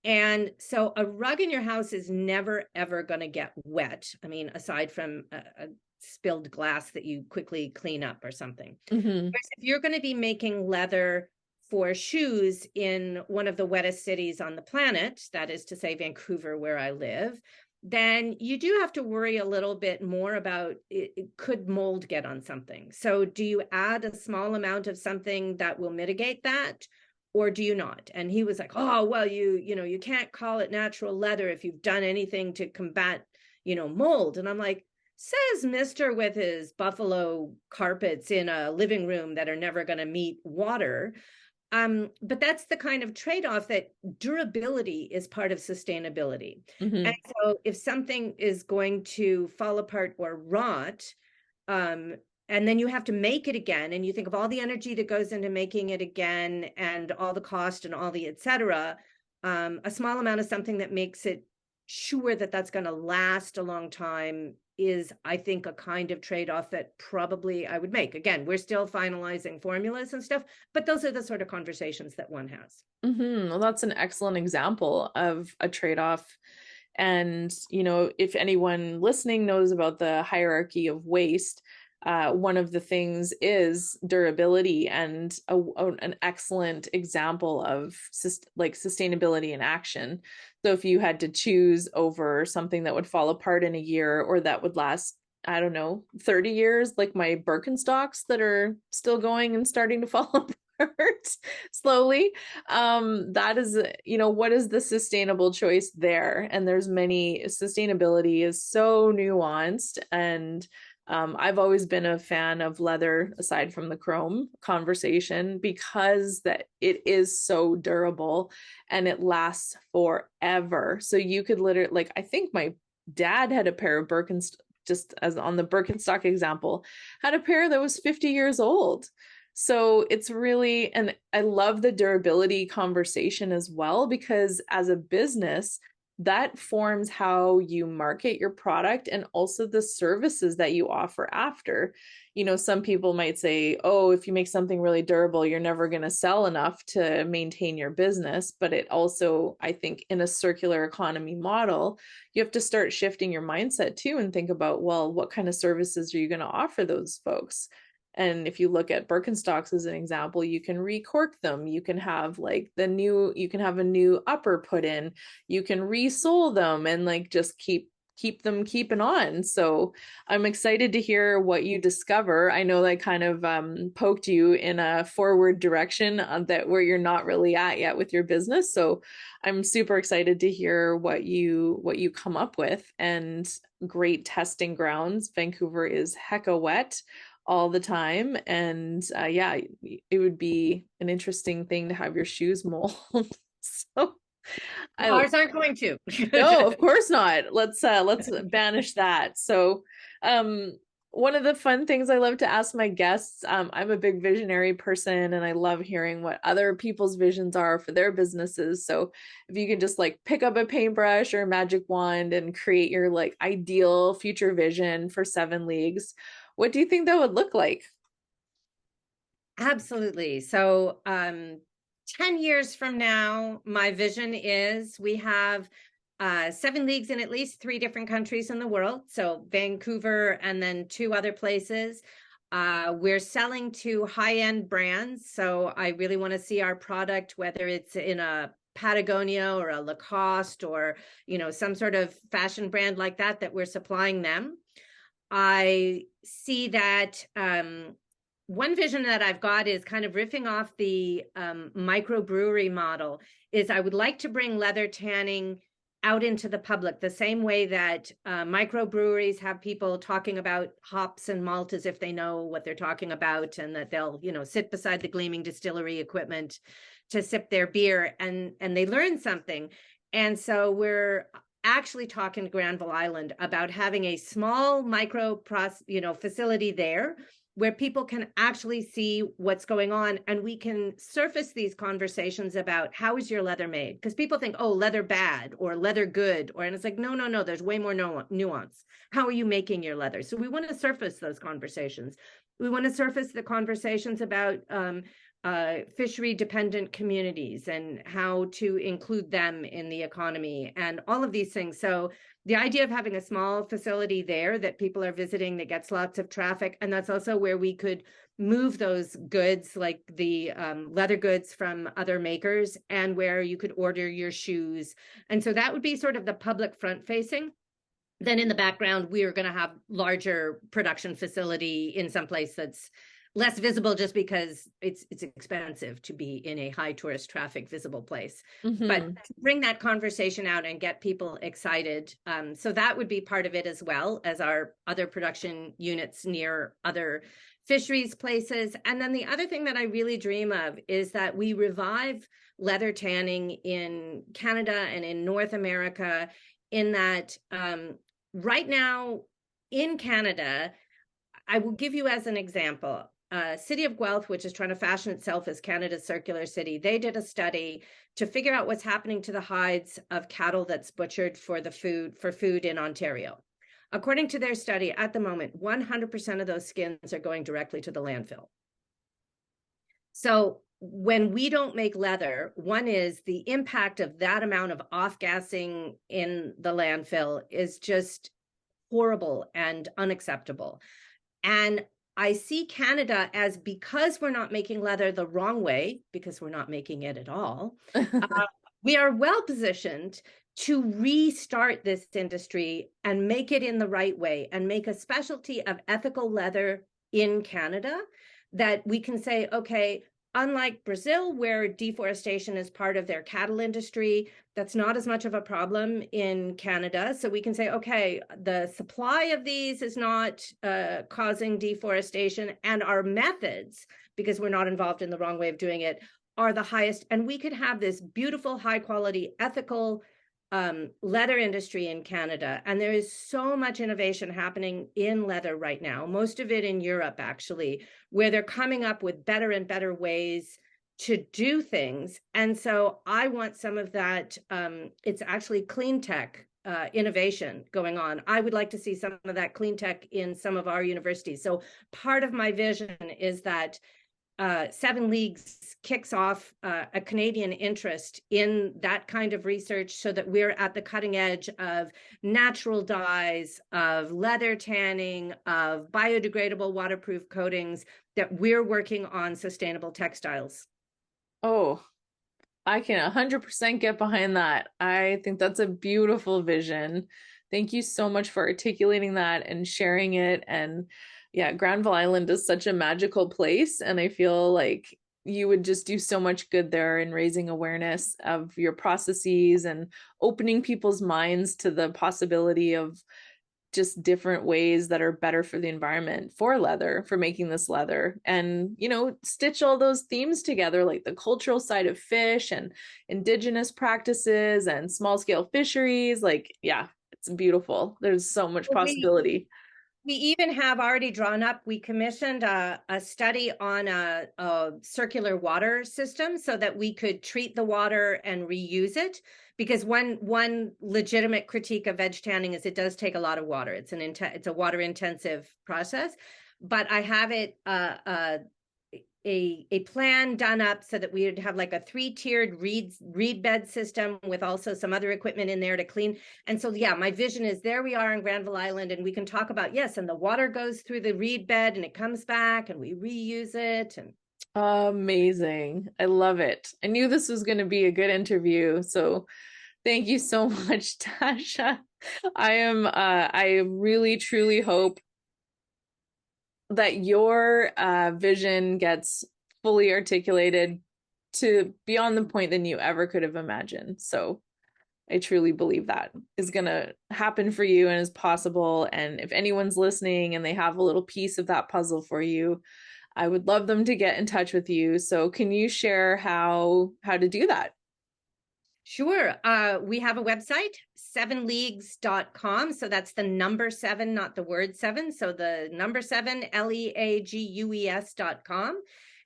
And so a rug in your house is never, ever going to get wet. I mean, aside from a spilled glass that you quickly clean up or something. If you're going to be making leather for shoes in one of the wettest cities on the planet, that is to say Vancouver, where I live, then you do have to worry a little bit more about could mold get on something. So do you add a small amount of something that will mitigate that, or do you not? And he was like, oh, well, you can't call it natural leather if you've done anything to combat, mold. And I'm like, says Mr. with his buffalo carpets in a living room that are never going to meet water. But that's the kind of trade-off, that durability is part of sustainability. And so if something is going to fall apart or rot, and then you have to make it again, and you think of all the energy that goes into making it again, and all the cost and all the et cetera, a small amount of something that makes it sure that that's going to last a long time is, I think, a kind of trade-off that probably I would make. Again, we're still finalizing formulas and stuff, but those are the sort of conversations that one has. Well, that's an excellent example of a trade-off. And, if anyone listening knows about the hierarchy of waste, one of the things is durability, and an excellent example of sustainability in action. So if you had to choose over something that would fall apart in a year, or that would last, I don't know, 30 years, like my Birkenstocks that are still going and starting to fall apart slowly, that is, what is the sustainable choice there? And there's many. Sustainability is so nuanced, and I've always been a fan of leather, aside from the chrome conversation, because that it is so durable and it lasts forever. So you could literally, like, I think my dad had a pair of Birkenstocks, just as on the Birkenstock example, had a pair that was 50 years old. So it's really, and I love the durability conversation as well, because as a business, that forms how you market your product and also the services that you offer after. Some people might say, oh, if you make something really durable, you're never going to sell enough to maintain your business. But it also, I think, in a circular economy model, you have to start shifting your mindset too and think about, well, what kind of services are you going to offer those folks? And if you look at Birkenstocks as an example, you can recork them. You can have you can have a new upper put in. You can resole them and just keep them keeping on. So I'm excited to hear what you discover. I know that kind of poked you in a forward direction that where you're not really at yet with your business. So I'm super excited to hear what you come up with, and great testing grounds. Vancouver is hecka wet all the time, and yeah, it would be an interesting thing to have your shoes mold. So Ours aren't going to. no, of course not. Let's banish that. So one of the fun things I love to ask my guests, I'm a big visionary person and I love hearing what other people's visions are for their businesses. So if you can just pick up a paintbrush or a magic wand and create your ideal future vision for 7 Leagues, what do you think that would look like? Absolutely. So 10 years from now, my vision is we have 7 leagues in at least 3 different countries in the world. So Vancouver and then 2 other places. We're selling to high-end brands. So I really want to see our product, whether it's in a Patagonia or a Lacoste or, some sort of fashion brand like that we're supplying them. I see that one vision that I've got is kind of riffing off the microbrewery model. Is I would like to bring leather tanning out into the public the same way that microbreweries have people talking about hops and malt as if they know what they're talking about, and that they'll sit beside the gleaming distillery equipment to sip their beer and they learn something. And so we're actually talking to Granville Island about having a small facility there where people can actually see what's going on, and we can surface these conversations about how is your leather made? Because people think, oh, leather bad or leather good, and it's like, no, there's way more nuance. How are you making your leather? So we want to surface those conversations. We want to surface the conversations about fishery dependent communities and how to include them in the economy and all of these things. So the idea of having a small facility there that people are visiting that gets lots of traffic, and that's also where we could move those goods like the leather goods from other makers, and where you could order your shoes. And so that would be sort of the public front facing. Then in the background, we are going to have larger production facility in some place that's less visible, just because it's expensive to be in a high tourist traffic visible place. Mm-hmm. But bring that conversation out and get people excited. So that would be part of it, as well as our other production units near other fisheries places. And then the other thing that I really dream of is that we revive leather tanning in Canada and in North America, in that right now in Canada, I will give you as an example, City of Guelph, which is trying to fashion itself as Canada's circular city, they did a study to figure out what's happening to the hides of cattle that's butchered for food in Ontario. According to their study, at the moment, 100% of those skins are going directly to the landfill. So when we don't make leather, one is the impact of that amount of off-gassing in the landfill is just horrible and unacceptable. And I see Canada as, because we're not making leather the wrong way, because we're not making it at all, we are well positioned to restart this industry and make it in the right way, and make a specialty of ethical leather in Canada that we can say, okay, unlike Brazil, where deforestation is part of their cattle industry, that's not as much of a problem in Canada. So we can say, okay, the supply of these is not causing deforestation, and our methods, because we're not involved in the wrong way of doing it, are the highest. And we could have this beautiful, high quality, ethical leather industry in Canada. And there is so much innovation happening in leather right now, most of it in Europe, actually, where they're coming up with better and better ways to do things. And so I want some of that. It's actually clean tech innovation going on. I would like to see some of that clean tech in some of our universities. So part of my vision is that Seven Leagues kicks off a Canadian interest in that kind of research so that we're at the cutting edge of natural dyes, of leather tanning, of biodegradable waterproof coatings, that we're working on sustainable textiles. Oh, I can 100% get behind that. I think that's a beautiful vision. Thank you so much for articulating that and sharing it. And yeah, Granville Island is such a magical place. And I feel like you would just do so much good there in raising awareness of your processes and opening people's minds to the possibility of just different ways that are better for the environment, for leather, for making this leather, and stitch all those themes together, like the cultural side of fish and indigenous practices and small scale fisheries. Like, yeah, it's beautiful. There's so much possibility. We even have already drawn up, we commissioned a study on a circular water system so that we could treat the water and reuse it. Because one legitimate critique of veg tanning is it does take a lot of water. It's a water intensive process. But I have it a plan done up so that we would have like a 3-tiered reed bed system with also some other equipment in there to clean. And so, yeah, my vision is there we are on Granville Island, and we can talk about, yes, and the water goes through the reed bed and it comes back and we reuse it. And amazing. I love it. I knew this was going to be a good interview. So thank you so much, Tasha. I really truly hope that your vision gets fully articulated to beyond the point than you ever could have imagined. So I truly believe that is going to happen for you and is possible. And if anyone's listening and they have a little piece of that puzzle for you, I would love them to get in touch with you. So can you share how to do that? Sure. We have a website, sevenleagues.com. So that's the number 7, not the word 7. So the number 7, LEAGUES.com.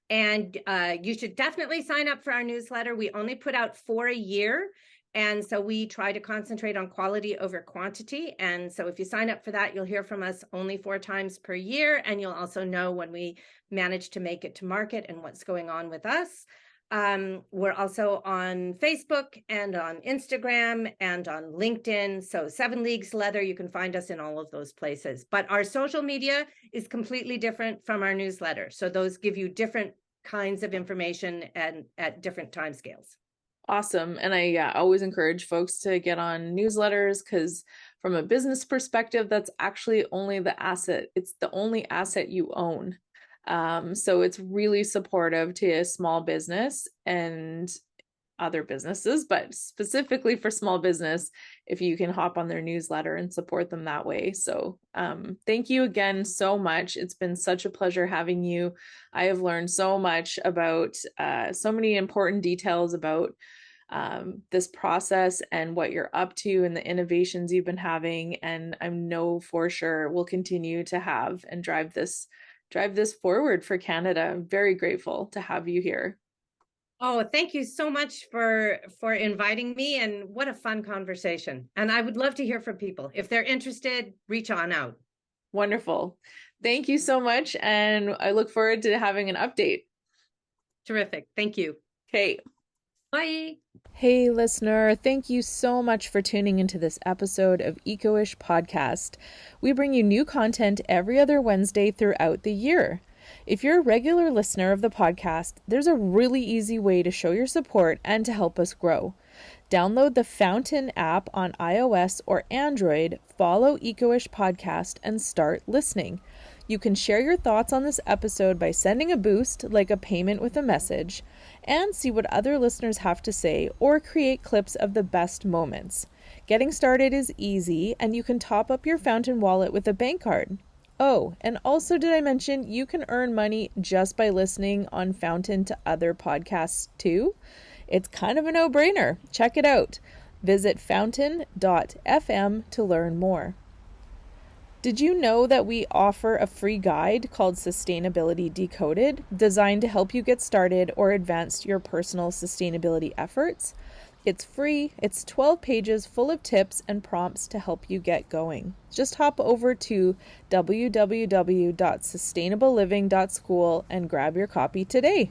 And you should definitely sign up for our newsletter. We only put out 4 a year. And so we try to concentrate on quality over quantity. And so if you sign up for that, you'll hear from us only 4 times per year. And you'll also know when we manage to make it to market and what's going on with us. We're also on Facebook and on Instagram and on LinkedIn. So 7 Leagues Leather, you can find us in all of those places. But our social media is completely different from our newsletter. So those give you different kinds of information and at different timescales. Awesome. And I always encourage folks to get on newsletters because from a business perspective, that's actually only the asset. It's the only asset you own. So it's really supportive to a small business and other businesses, but specifically for small business, if you can hop on their newsletter and support them that way. So thank you again so much. It's been such a pleasure having you. I have learned so much about so many important details about this process and what you're up to and the innovations you've been having. And I know for sure we'll continue to have and drive this forward for Canada. I'm very grateful to have you here. Oh, thank you so much for inviting me, and what a fun conversation. And I would love to hear from people. If they're interested, reach on out. Wonderful. Thank you so much. And I look forward to having an update. Terrific. Thank you. Okay. Bye. Hey, listener, thank you so much for tuning into this episode of Ecoish Podcast. We bring you new content every other Wednesday throughout the year. If you're a regular listener of the podcast, there's a really easy way to show your support and to help us grow. Download the Fountain app on iOS or Android, follow Ecoish Podcast, and start listening. You can share your thoughts on this episode by sending a boost, like a payment with a message, and see what other listeners have to say or create clips of the best moments. Getting started is easy, and you can top up your Fountain wallet with a bank card. Oh, and also did I mention you can earn money just by listening on Fountain to other podcasts too? It's kind of a no-brainer. Check it out. Visit fountain.fm to learn more. Did you know that we offer a free guide called Sustainability Decoded, designed to help you get started or advance your personal sustainability efforts? It's free. It's 12 pages full of tips and prompts to help you get going. Just hop over to www.sustainableliving.school and grab your copy today.